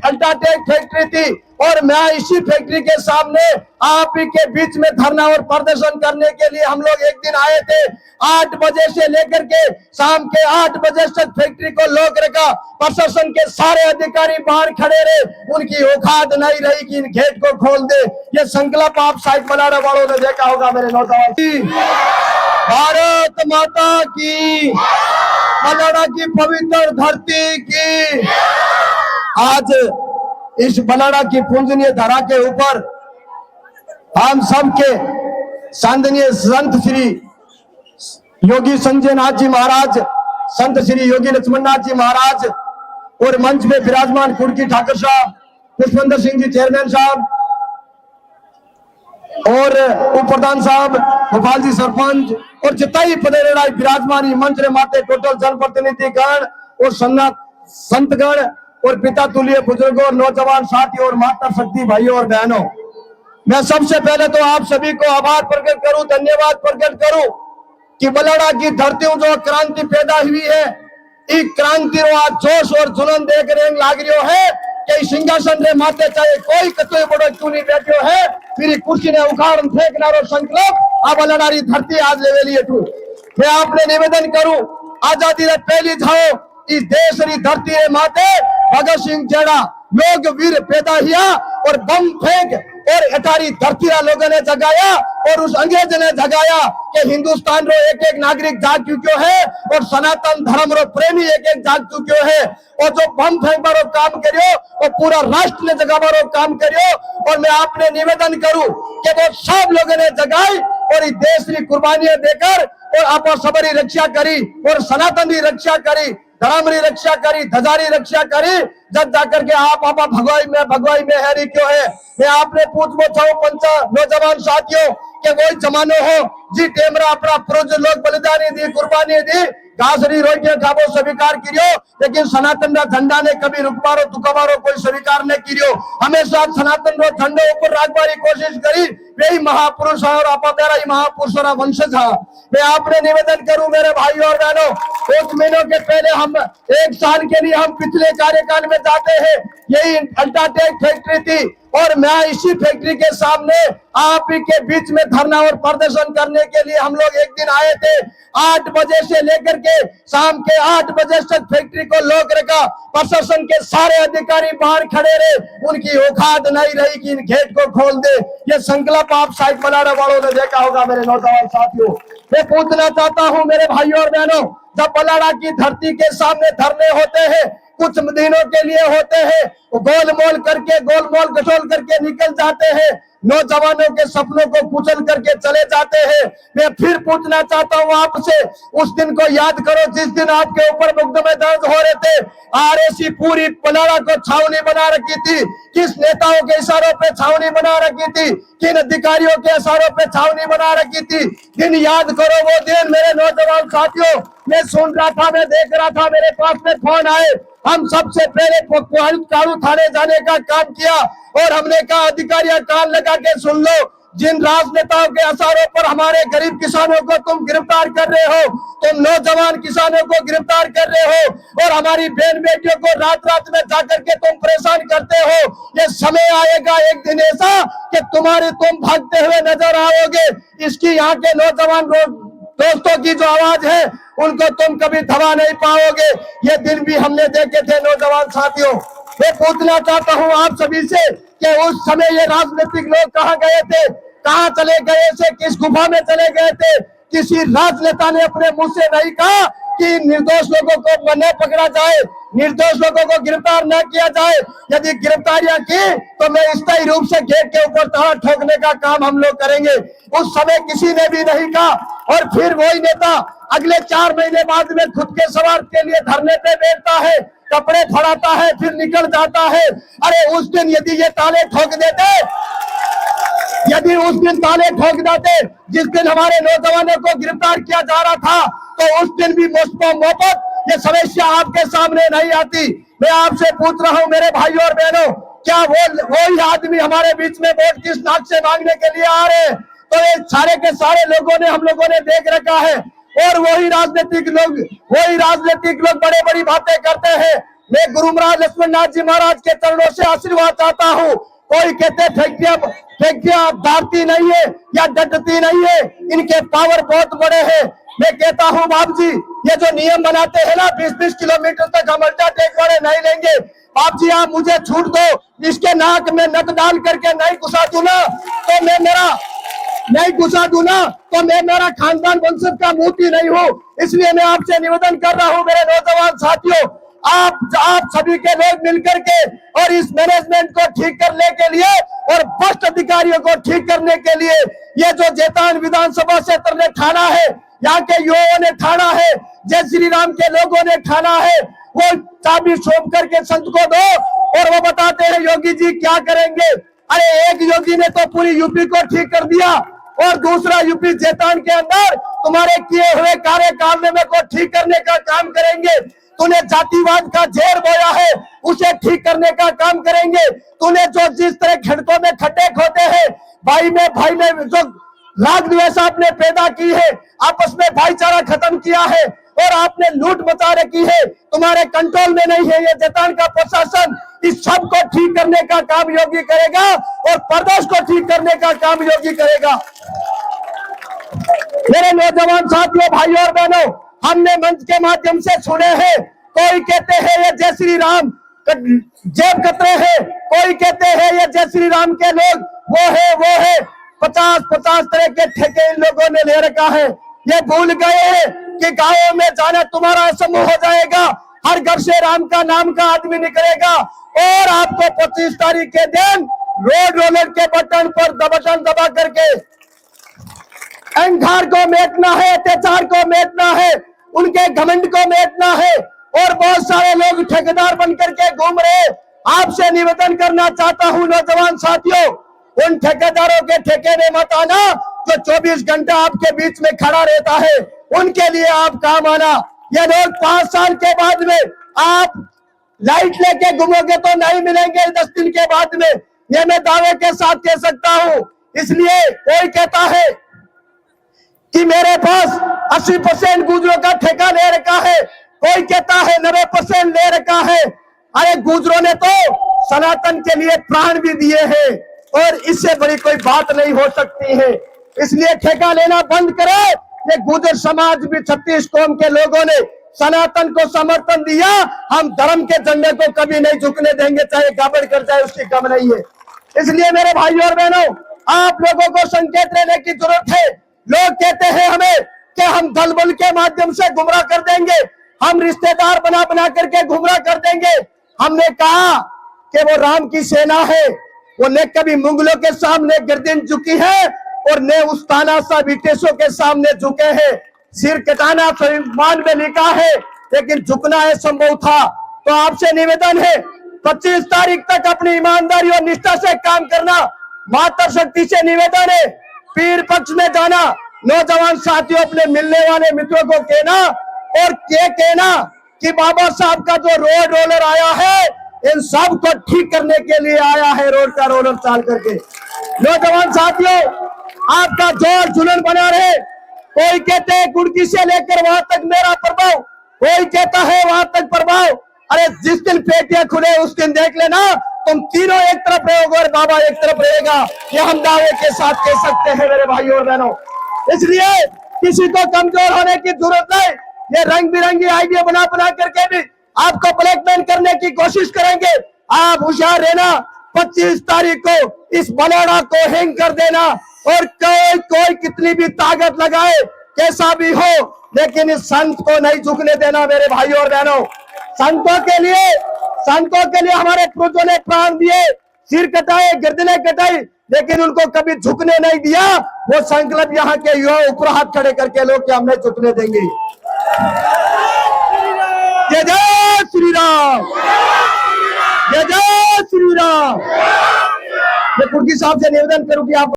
UltraTech factory थी और मैं इसी फैक्ट्री के सामने आप ही के बीच में धरना और प्रदर्शन करने के लिए हम लोग एक दिन आए थे। 8 बजे से लेकर के शाम के 8 बजे तक फैक्ट्री को लॉक रखा। प्रशासन के सारे अधिकारी बाहर खड़े रहे, उनकी औकात नहीं रही कि इन गेट को खोल दे। ये संकल्प आप साइड बलाड़ा वालों ने देखा होगा मेरे नौजवान। भारत माता की, बलाड़ा की पवित्र धरती की। आज इस बलाड़ा की पूजनीय धरा के ऊपर हम सबके संदनीय संत श्री योगी संजय नाथ जी महाराज, संत श्री योगी लक्ष्मण नाथ जी महाराज और मंच में विराजमान कुर्की ठाकुर साहब, पुष्पेंद्र सिंह जी चेयरमैन साहब और उप प्रधान साहब, गोपाल जी सरपंच और जितनी पदेरा विराजमान मंच रे माते टोटल जनप्रतिनिधि गण और संतगण और पिता तुल्य बुजुर्गों और नौजवान साथी और माता शक्ति भाइयों और बहनों, मैं सबसे पहले तो आप सभी को आभार प्रकट करूं, धन्यवाद प्रकट करूं कि बलाड़ा की धरती जो क्रांति पैदा हुई है, इस क्रांति रो आज जोश और जुनून देख रहे लाग रियो है कि सिंहासन रे माते चाहे कोई कतोई बड़ो क्यों नहीं बैठो है, मेरी कुर्सी ने उखाड़ फेंकना रो संकल्प आ बलाड़ा की धरती आज लेवेली है। मैं आपने निवेदन करूं, आजादी रे पहली जाओ इस देश री धरती रे माते भगत सिंह जेड़ा लोग वीर पैदा हुआ और बम फेंक और अटारी धरती लोगों ने जगाया और उस अंग्रेज ने जगाया कि हिंदुस्तान रो एक एक नागरिक जाग चुक्यो है और सनातन धर्म रो प्रेमी एक एक जाग चुक्यो है। और जो बम फेंकवा रो काम करियो और पूरा राष्ट्र ने जगावा रो काम करियो। और मैं आपने निवेदन करूं कि वो सब लोगों ने जगाई और इस देश की कुर्बानियां देकर और आप सबरी रक्षा करी और सनातन की रक्षा करी, धर्म की रक्षा करी, ध्वजारी रक्षा करी, जब जाकर के आप भगवाई में हैरी क्यों है। मैं आपने पूछो चाहूं पंचा नौजवान साथियों के वही जमानो हो जी टेमरा अपना प्रोज लोग बलिदानी दी, कुर्बानी दी, घासरी रोटियां खाबो स्वीकार करियो, लेकिन सनातन रा झंडा ने कभी रुकवारो तुकवारो कोई स्वीकार नहीं करियो। हमेशा सनातन रो झंडे ऊपर राखवारी कोशिश करी, यही महापुरुष और आपा मेरा ही महापुरुषों का वंशज है। मैं आपने निवेदन करूं मेरे भाइयों और बहनों, कुछ महीनों के पहले हम 1 साल के लिए हम पिछले कार्यकाल में जाते हैं, यही अल्ट्राटेक फैक्ट्री थी और मैं इसी फैक्ट्री के सामने आप ही के बीच में धरना और प्रदर्शन करने के लिए हम लोग एक दिन आए थे। 8 बजे से लेकर के शाम के 8 बजे तक फैक्ट्री को लॉक रखा। प्रशासन के सारे अधिकारी बाहर खड़े रहे, उनकी औकात नहीं रही कि इन गेट को खोल दे। ये संकल्प आप साइड बलाड़ा वालों ने देखा होगा मेरे नौजवान साथियों। मैं पूछना चाहता हूं मेरे भाइयों और बहनों, जब बलाड़ा की धरती के सामने धरने होते हैं, कुछ दिनों के लिए होते हैं, गोलमोल गठोल करके निकल जाते हैं, नौजवानों के सपनों को कुचल करके चले जाते हैं। मैं फिर पूछना चाहता हूं आपसे, उस दिन को याद करो जिस दिन आपके ऊपर मुकदमे दर्ज हो रहे थे। आरएसी पूरी बलाड़ा को छावनी बना रखी थी, किस नेताओं के इशारों पे छावनी बना रखी थी, किन अधिकारियों के इशारों पे छावनी बना रखी थी। दिन याद करो वो दिन मेरे नौजवान साथियों। मैं सुन रहा था, मैं देख रहा था, मेरे पास में फोन आए। हम सबसे पहले काड़ू थाने जाने का काम किया और हमने कहा अधिकारियों कान लगा के सुन लो, जिन राजनेताओं के इशारों पर हमारे गरीब किसानों को तुम गिरफ्तार कर रहे हो, तुम नौजवान किसानों को गिरफ्तार कर रहे हो और हमारी बहन बेटियों को रात में जाकर के तुम परेशान करते हो। ये समय आएगा एक दिन ऐसा कि तुम भागते हुए नजर आओगे। इसकी यहाँ के नौजवान दोस्तों की जो आवाज है उनको तुम कभी दबा नहीं पाओगे। ये दिन भी हमने देखे थे नौजवान साथियों। मैं पूछना चाहता हूं आप सभी से कि उस समय ये राजनीतिक लोग कहां गए थे, कहां चले गए थे, किस गुफा में चले गए थे। किसी राजनेता ने अपने मुंह से नहीं कहा कि निर्दोष लोगों को न पकड़ा जाए, निर्दोष लोगों को गिरफ्तार न किया जाए। यदि गिरफ्तारियां की तो मैं स्थायी रूप से गेट के ऊपर ताला ठोकने का काम हम लोग करेंगे। उस समय किसी ने भी नहीं कहा और फिर वही नेता अगले 4 महीने बाद में खुद के स्वार्थ के लिए धरने पे बैठता है, कपड़े फड़ाता है, फिर निकल जाता है। अरे उस दिन यदि ये ताले ठोक देते, यदि उस दिन ताले ठोक देते जिस दिन हमारे नौजवानों को गिरफ्तार किया जा रहा था, तो उस दिन भी मोहब्बत ये समस्या आपके सामने नहीं आती। मैं आपसे पूछ रहा हूं मेरे भाइयों और बहनों, क्या वही आदमी हमारे बीच में वोट किस नाक से मांगने के लिए आ रहे हैं? तो ये सारे के सारे हम लोगों ने देख रखा है। और वही राजनीतिक लोग बड़े बड़ी बातें करते हैं, मैं गुरु महाराज लक्ष्मण नाथ जी महाराज के चरणों से आशीर्वाद चाहता हूँ। कोई कहते फैक्ट्रियां दारती नहीं है या डटती नहीं है, इनके पावर बहुत बड़े हैं। मैं कहता हूँ बाप जी, ये जो नियम बनाते हैं ना 20-20 किलोमीटर तक हम अल्ट्राटेक वाले नहीं लेंगे। बाप जी आप मुझे छूट दो, इसके नाक में नट डाल करके नहीं घुसा दूं ना तो मैं मेरा खानदान वंशज का मोती नहीं हूँ। इसलिए मैं आपसे निवेदन कर रहा हूँ मेरे नौजवान साथियों, आप सभी के लोग मिलकर के और इस मैनेजमेंट को ठीक करने के लिए और भ्रष्ट अधिकारियों को ठीक करने के लिए ये जो जैतान विधानसभा क्षेत्र ने ठाना है, यहाँ के युवाओं ने ठाना है, जय श्री राम के लोगों ने ठाना है, वो चाबी सौंप करके संत को दो और वो बताते हैं योगी जी क्या करेंगे। अरे एक योगी ने तो पूरी यूपी को ठीक कर दिया और दूसरा यूपी जैतान के अंदर तुम्हारे किए हुए कार्यकाल में को ठीक करने का काम करेंगे। तूने जातिवाद का जहर बोया है उसे ठीक करने का काम करेंगे। तूने जो जिस तरह खड़कों में खड्डे खोदे हैं, भाई में जो राग द्वेष आपने पैदा की है, आपस में भाईचारा खत्म किया है और आपने लूट मचा रखी है, तुम्हारे कंट्रोल में नहीं है ये जैतान का प्रशासन। इस सब को ठीक करने का काम योगी करेगा और प्रदेश को ठीक करने का काम योगी करेगा। मेरे नौजवान साथियों, भाइयों और बहनों, हमने मंच के माध्यम से सुने हैं, कोई कहते हैं ये जय श्री राम जेब कतरे हैं, कोई कहते हैं ये जय श्री राम के लोग वो है 50 तरह के ठेके इन लोगों ने ले रखा है। ये भूल गए हैं कि गांवों में जाना तुम्हारा असंभव हो जाएगा। हर घर से राम का नाम का आदमी निकलेगा और आपको 25 तारीख के दिन रोड रोलर के बटन दबा करके अहंकार को मेटना है, अत्याचार को मेटना है, उनके घमंड को मेटना है। और बहुत सारे लोग ठेकेदार बन करके घूम रहे। आपसे निवेदन करना चाहता हूं नौजवान साथियों, उन ठेकेदारों के ठेके में मत आना जो 24 घंटा आपके बीच में खड़ा रहता है। उनके लिए आप काम आना। ये लोग 5 साल के बाद में आप लाइट लेके घूमोगे तो नहीं मिलेंगे 10 दिन के बाद में, ये मैं दावे के साथ कह सकता हूं। इसलिए कोई कहता है कि मेरे पास 80% गुजरों का ठेका ले रखा है, कोई कहता है 90% ले रखा है। अरे गुजरों ने तो सनातन के लिए प्राण भी दिए हैं और इससे बड़ी कोई बात नहीं हो सकती है। इसलिए ठेका लेना बंद करें। ये गुजर समाज भी 36 कौम के लोगों ने सनातन को समर्थन दिया। हम धर्म के झंडे को कभी नहीं झुकने देंगे, चाहे गाबड़ कर जाए उसकी कम नहीं है। इसलिए मेरे भाइयों और बहनों, आप लोगों को संकेत लेने की जरूरत है। लोग कहते हैं हमें कि हम दल बल के माध्यम से गुमराह कर देंगे, हम रिश्तेदार बना करके गुमराह कर देंगे। हमने कहा कि वो राम की सेना है, वो न कभी मुगलों के सामने गर्दन झुकी है और न उस तानाशाह ब्रिटिशों के सामने झुके हैं। सिर कटाना संविधान में लिखा है लेकिन झुकना है संभव था। तो आपसे निवेदन है 25 तारीख तक अपनी ईमानदारी और निष्ठा से काम करना। माता शक्ति से निवेदन है, पीर पक्ष में जाना। नौजवान साथियों, अपने मिलने वाले मित्रों को कहना और कहना कि बाबा साहब का जो रोड रोलर आया है इन सब को ठीक करने के लिए आया है, रोड का रोलर चाल करके। नौजवान साथियों, आपका जोर जुनून बना रहे। कोई कहते हैं गुड़की से लेकर वहां तक मेरा प्रभाव, कोई कहता है वहां तक प्रभाव। अरे जिस दिन पेटियां खुले उस दिन देख लेना, तुम तीनों एक तरफ रहोगे और बाबा एक तरफ रहेगा। ये हम दावे के साथ कह सकते हैं मेरे भाइयों और बहनों। इसलिए किसी को कमजोर होने की जरूरत नहीं। ये रंग बिरंगी आइडिया बना करके भी आपको ब्लैकमेल करने की कोशिश करेंगे। आप होशियार रहना। 25 तारीख को इस बलोड़ा को हैंग कर देना और कोई कितनी भी ताकत लगाए, कैसा भी हो, लेकिन इस संत को नहीं झुकने देना मेरे भाइयों और बहनों। संतों के लिए हमारे पूर्वजों ने प्राण दिए, सिर कटाए, गर्दनें कटाई, लेकिन उनको कभी झुकने नहीं दिया। वो संकल्प यहाँ के युवा ऊपर हाथ खड़े करके लोग कि हम नहीं झुकने देंगे। जय जय श्री राम, जय जय श्री राम। मैं कुर्की साहब से निवेदन करूं कि आप